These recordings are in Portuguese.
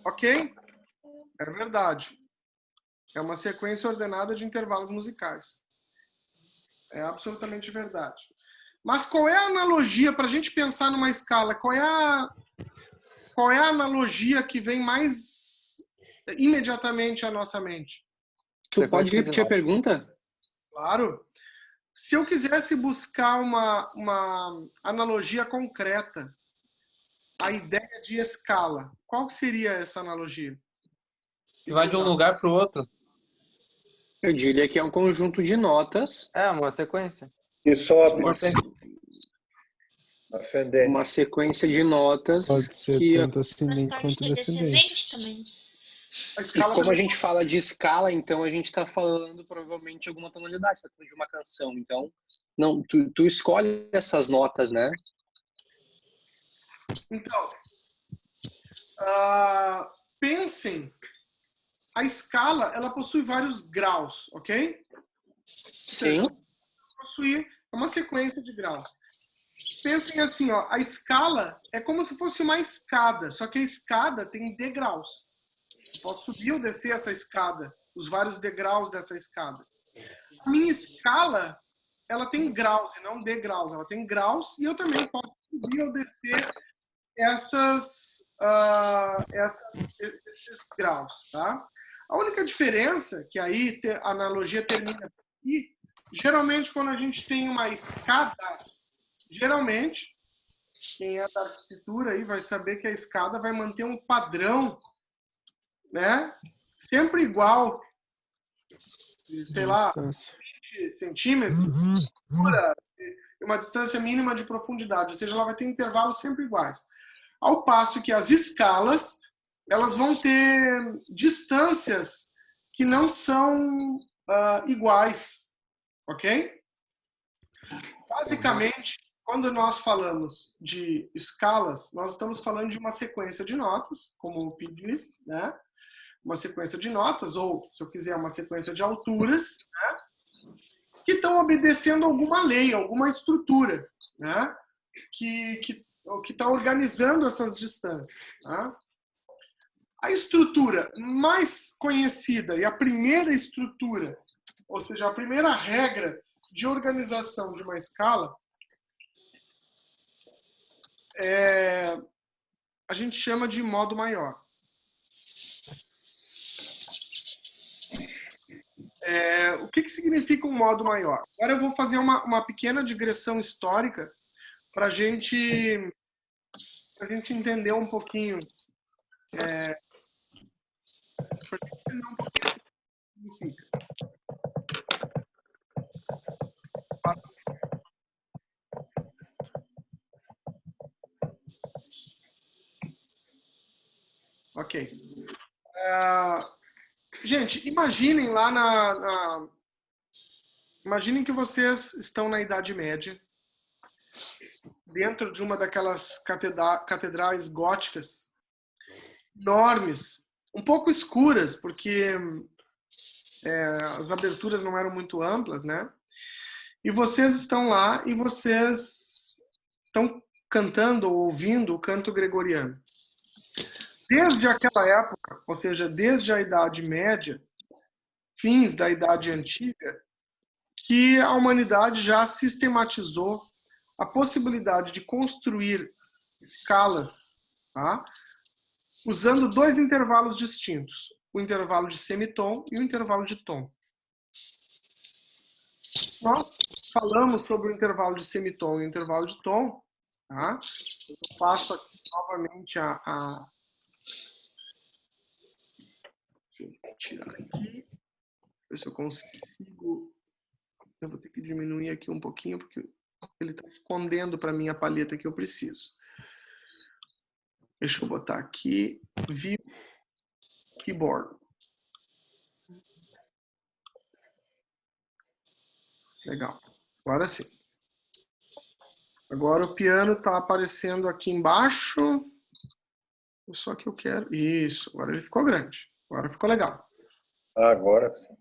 Ok? É verdade. É uma sequência ordenada de intervalos musicais. É absolutamente verdade. Mas qual é a analogia, para a gente pensar numa escala, qual é a analogia que vem mais imediatamente à nossa mente? Tu pode repetir a pergunta? Claro. Se eu quisesse buscar uma analogia concreta, a ideia de escala, qual seria essa analogia? Que vai de um lugar para o outro. Eu diria que é um conjunto de notas. É, uma sequência. E sobe. Uma Ascendente. sequência de notas. Pode ser que tanto Mas ascendente pode quanto ser descendente. descendente também. A E escala como a também gente fala de escala, então a gente está falando provavelmente de alguma tonalidade, está falando de uma canção. Então, não, tu escolhe essas notas, né? Então, pensem, a escala ela possui vários graus, ok? Sim. Possui uma sequência de graus. Pensem assim, ó, a escala é como se fosse uma escada, só que a escada tem degraus. Eu posso subir ou descer essa escada, os vários degraus dessa escada. A minha escala, ela tem graus e não degraus, ela tem graus e eu também posso subir ou descer esses graus, tá? A única diferença, que aí a analogia termina aqui, geralmente quando a gente tem uma escada, geralmente, quem é da arquitetura aí vai saber que a escada vai manter um padrão, né? Sempre igual, sei lá, 20 centímetros, uma distância mínima de profundidade, ou seja, ela vai ter intervalos sempre iguais. Ao passo que as escalas, elas vão ter distâncias que não são iguais, ok? Basicamente, quando nós falamos de escalas, nós estamos falando de uma sequência de notas, como o Pi diz, né? Uma sequência de notas, ou, se eu quiser, uma sequência de alturas, né? Que estão obedecendo alguma lei, alguma estrutura, né? Que está organizando essas distâncias. Tá? A estrutura mais conhecida e a primeira estrutura, ou seja, a primeira regra de organização de uma escala, a gente chama de modo maior. O que significa um modo maior? Agora eu vou fazer uma pequena digressão histórica para a gente entender um pouquinho. Significa. Ok. Gente, imaginem lá imaginem que vocês estão na Idade Média, dentro de uma daquelas catedrais góticas, enormes, um pouco escuras, porque as aberturas não eram muito amplas, né? E vocês estão lá e vocês estão cantando ou ouvindo o canto gregoriano. Desde aquela época, ou seja, desde a Idade Média, fins da Idade Antiga, que a humanidade já sistematizou a possibilidade de construir escalas, tá? Usando dois intervalos distintos, o intervalo de semitom e o intervalo de tom. Nós falamos sobre o intervalo de semitom e o intervalo de tom, tá? Eu passo aqui novamente Deixa eu tirar aqui, ver se eu consigo. Eu vou ter que diminuir aqui um pouquinho, porque ele está escondendo para mim a palheta que eu preciso. Deixa eu botar aqui, View Keyboard. Legal. Agora sim. Agora o piano está aparecendo aqui embaixo. Só que eu quero... Isso, agora ele ficou grande. Agora ficou legal. Agora sim.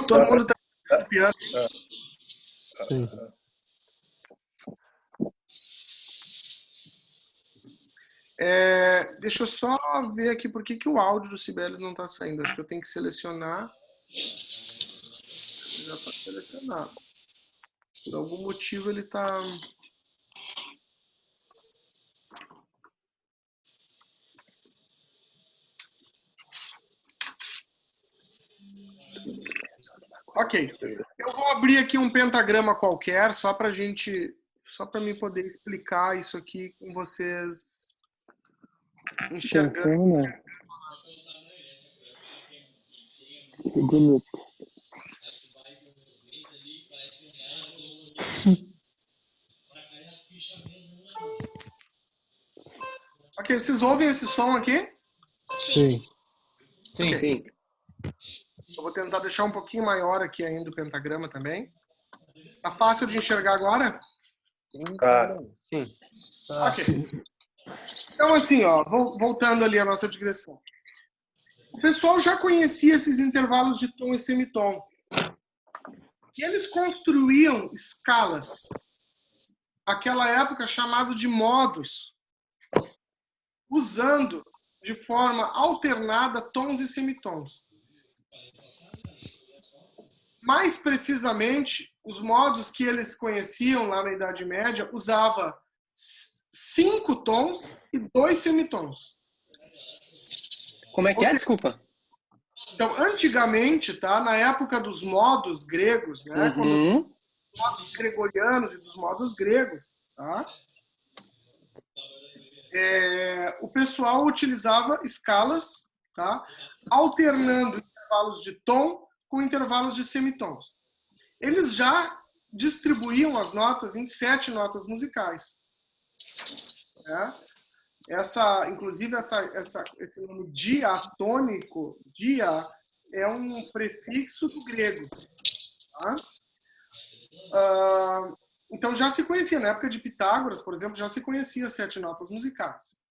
Todo mundo está vendo o piano. Sim. Deixa eu só ver aqui por que o áudio do Sibelius não está saindo. Acho que eu tenho que selecionar. Já está selecionado. Por algum motivo ele está... Ok. Eu vou abrir aqui um pentagrama qualquer, só para mim poder explicar isso aqui com vocês enxergando. Ok, vocês ouvem esse som aqui? Sim. Sim. Sim. Eu vou tentar deixar um pouquinho maior aqui ainda o pentagrama também. Tá fácil de enxergar agora? Tá. Sim. Ok. Então, assim, ó, voltando ali à nossa digressão. O pessoal já conhecia esses intervalos de tom e semitom. E eles construíam escalas, naquela época chamado de modos, usando de forma alternada tons e semitons. Mais precisamente, os modos que eles conheciam lá na Idade Média usava 5 tons e 2 semitons. Como é que é? Desculpa. Então, antigamente, tá, na época dos modos gregos, né, quando dos modos gregorianos e dos modos gregos, tá, o pessoal utilizava escalas, tá, alternando intervalos de tom com intervalos de semitons. Eles já distribuíam as notas em 7 notas musicais. Né? Inclusive, esse nome diatônico, dia, é um prefixo do grego. Tá? Então, já se conhecia, na época de Pitágoras, por exemplo, já se conhecia 7 notas musicais.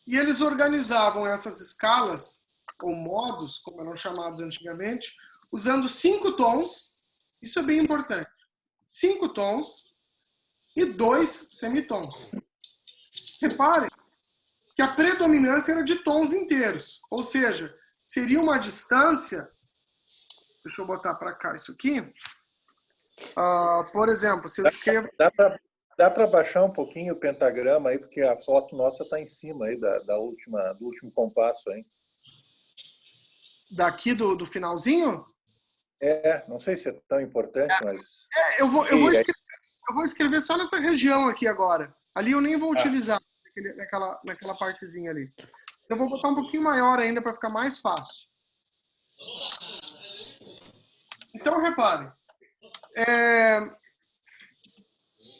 E eles organizavam essas escalas, ou modos, como eram chamados antigamente, usando 5 tons, isso é bem importante, 5 tons e 2 semitons. Reparem que a predominância era de tons inteiros, ou seja, seria uma distância, deixa eu botar para cá isso aqui, por exemplo, se eu escrevo... Dá para baixar um pouquinho o pentagrama aí, porque a foto nossa está em cima aí do último compasso aí. Daqui do finalzinho? Não sei se é tão importante, mas... Eu vou escrever só nessa região aqui agora. Ali eu nem vou utilizar naquela partezinha ali. Eu vou botar um pouquinho maior ainda para ficar mais fácil. Então, reparem.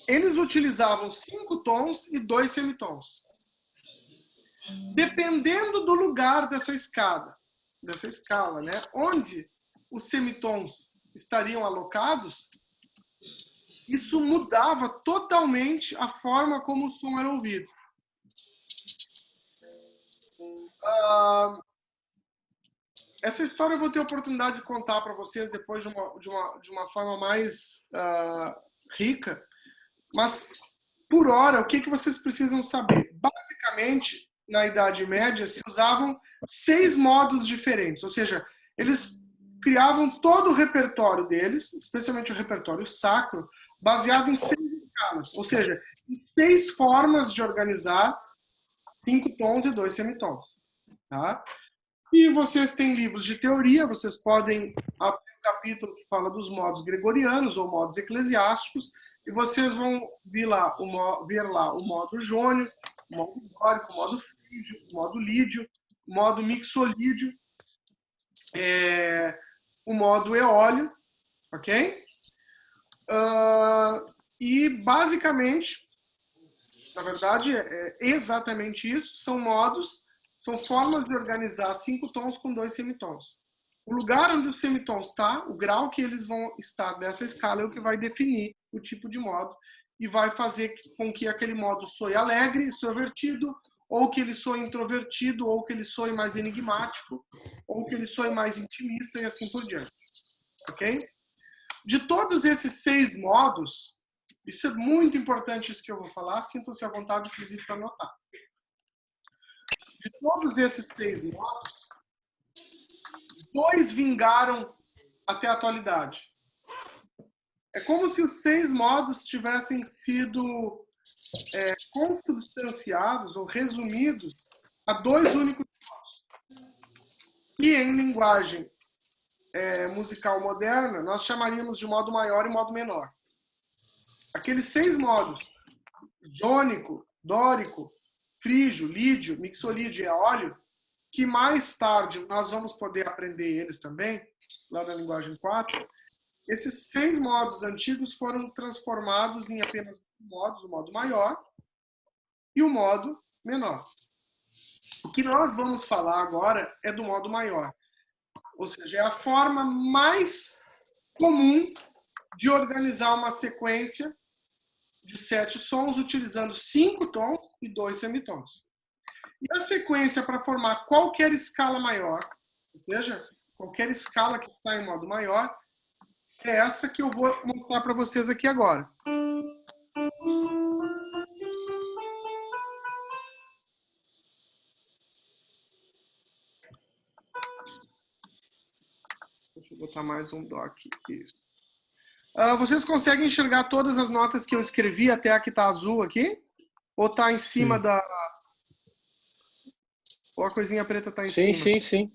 Eles utilizavam 5 tons e 2 semitons. Dependendo do lugar dessa escala, né, onde os semitons estariam alocados, isso mudava totalmente a forma como o som era ouvido. Essa história eu vou ter a oportunidade de contar para vocês depois de uma forma mais rica, mas por hora, o que vocês precisam saber? Basicamente, na Idade Média, se usavam 6 modos diferentes, ou seja, eles criavam todo o repertório deles, especialmente o repertório sacro, baseado em 6 escalas, ou seja, em 6 formas de organizar 5 tons e 2 semitons. Tá? E vocês têm livros de teoria, vocês podem abrir um capítulo que fala dos modos gregorianos ou modos eclesiásticos, e vocês vão ver lá o modo jônio, o modo dórico, o modo frígio, o modo lídio, o modo mixolídio, o modo eólio, ok? E basicamente, na verdade, é exatamente isso, são formas de organizar 5 tons com 2 semitons. O lugar onde o semitom está, o grau que eles vão estar nessa escala é o que vai definir o tipo de modo e vai fazer com que aquele modo soe alegre, extrovertido, ou que ele soe introvertido, ou que ele soe mais enigmático, ou que ele soe mais intimista e assim por diante. Ok? De todos esses 6 modos, isso é muito importante isso que eu vou falar, sintam-se à vontade, inclusive, para anotar. De todos esses 6 modos, 2 vingaram até a atualidade. É como se os 6 modos tivessem sido consubstanciados ou resumidos a 2 únicos modos. E em linguagem musical moderna, nós chamaríamos de modo maior e modo menor. Aqueles 6 modos, jônico, dórico, frígio, lídio, mixolídio e eólio, que mais tarde nós vamos poder aprender eles também, lá na linguagem 4, esses 6 modos antigos foram transformados em apenas 2 modos, o modo maior e o modo menor. O que nós vamos falar agora é do modo maior. Ou seja, é a forma mais comum de organizar uma sequência de 7 sons utilizando 5 tons e 2 semitons. E a sequência para formar qualquer escala maior, ou seja, qualquer escala que está em modo maior, é essa que eu vou mostrar para vocês aqui agora. Deixa eu botar mais um dó aqui. Isso. Vocês conseguem enxergar todas as notas que eu escrevi até a que está azul aqui? Ou está em cima da... Ou a coisinha preta está em cima? Sim.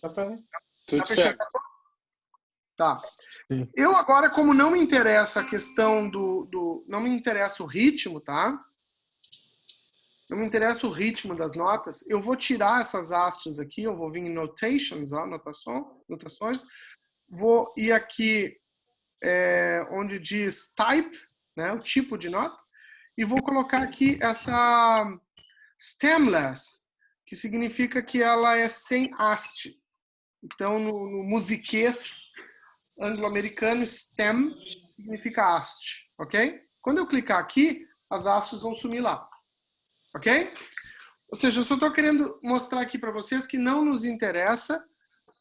Dá pra ver? Tudo certo. Tá. Eu agora, como não me interessa a questão não me interessa o ritmo, tá? Não me interessa o ritmo das notas, eu vou tirar essas hastes aqui, eu vou vir em notations, ó, notações, vou ir aqui onde diz type, né, o tipo de nota, e vou colocar aqui essa stemless, que significa que ela é sem haste. Então, no musiquês anglo-americano, stem significa haste, ok? Quando eu clicar aqui, as hastes vão sumir lá, ok? Ou seja, eu só estou querendo mostrar aqui para vocês que não nos interessa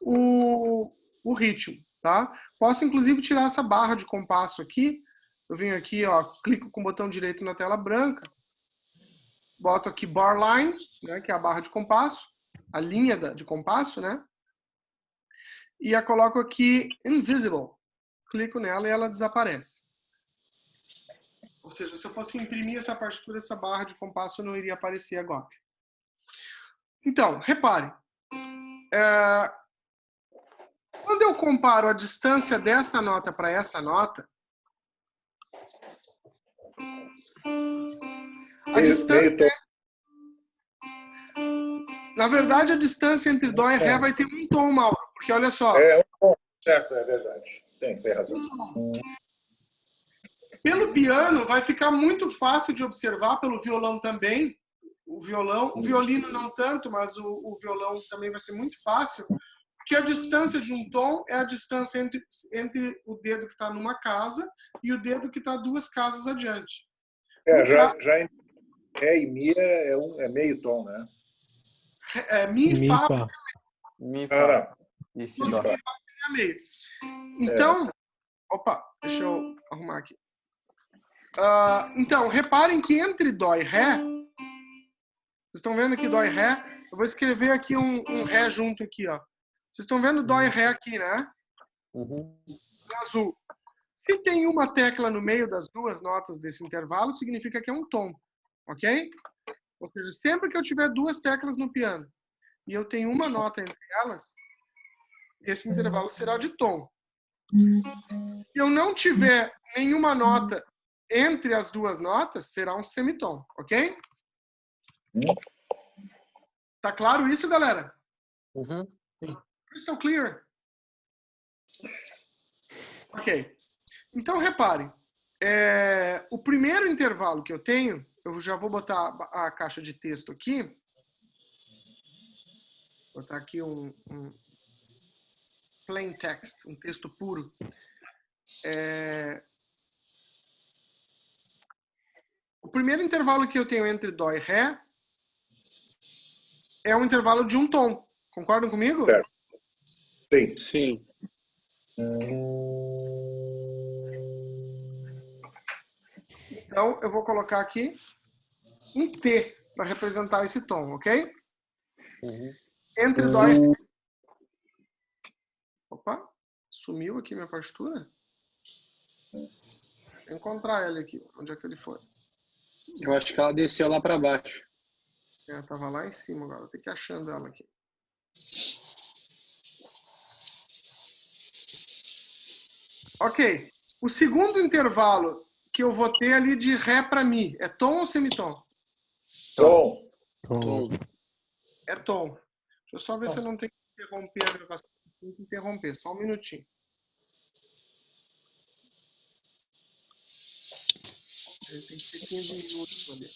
o ritmo, tá? Posso, inclusive, tirar essa barra de compasso aqui. Eu venho aqui, ó, clico com o botão direito na tela branca, boto aqui bar line, né, que é a barra de compasso, a linha de compasso, né? E a coloco aqui invisible. Clico nela e ela desaparece. Ou seja, se eu fosse imprimir essa partitura, essa barra de compasso não iria aparecer agora. Então, repare. Quando eu comparo a distância dessa nota para essa nota, a distância... Na verdade, a distância entre Dó e Ré vai ter um tom, Mauro. Porque olha só. É um tom, certo, é verdade. Tem razão. Pelo piano, vai ficar muito fácil de observar, pelo violão também. O violino não tanto, mas o violão também vai ser muito fácil. Porque a distância de um tom é a distância entre o dedo que está numa casa e o dedo que está 2 casas adiante. Já em Ré e Mi é meio tom, né? Mi, Fá. Mi, Fá. E Si, Dó. Meio. Então, opa, deixa eu arrumar aqui. Então, reparem que entre Dó e Ré, vocês estão vendo aqui Dó e Ré, eu vou escrever aqui um Ré junto aqui, ó. Vocês estão vendo Dó e Ré aqui, né? Em azul. Se tem uma tecla no meio das 2 notas desse intervalo, significa que é um tom, ok? Ou seja, sempre que eu tiver 2 teclas no piano e eu tenho uma nota entre elas, esse intervalo será de tom. Se eu não tiver nenhuma nota entre as 2 notas, será um semitom, ok? Tá claro isso, galera? Crystal clear. Ok. Então, reparem. O primeiro intervalo que eu tenho, eu já vou botar a caixa de texto aqui. Vou botar aqui um plain text, um texto puro. O primeiro intervalo que eu tenho entre Dó e Ré é um intervalo de um tom. Concordam comigo? Certo. Sim. Então, eu vou colocar aqui um T para representar esse tom, ok? Entre dó e ré. Opa, sumiu aqui minha partitura. Vou encontrar ela aqui. Onde é que ele foi? Eu acho que ela desceu lá para baixo. Tava lá em cima agora. Vou ter que ir achando ela aqui. Ok. O segundo intervalo que eu vou ter ali de ré para mi é tom ou semitom? Tom. É tom. Deixa eu só ver se eu não tenho que interromper a gravação. Tem que interromper, só um minutinho. Ele tem que ter 15 minutos ali.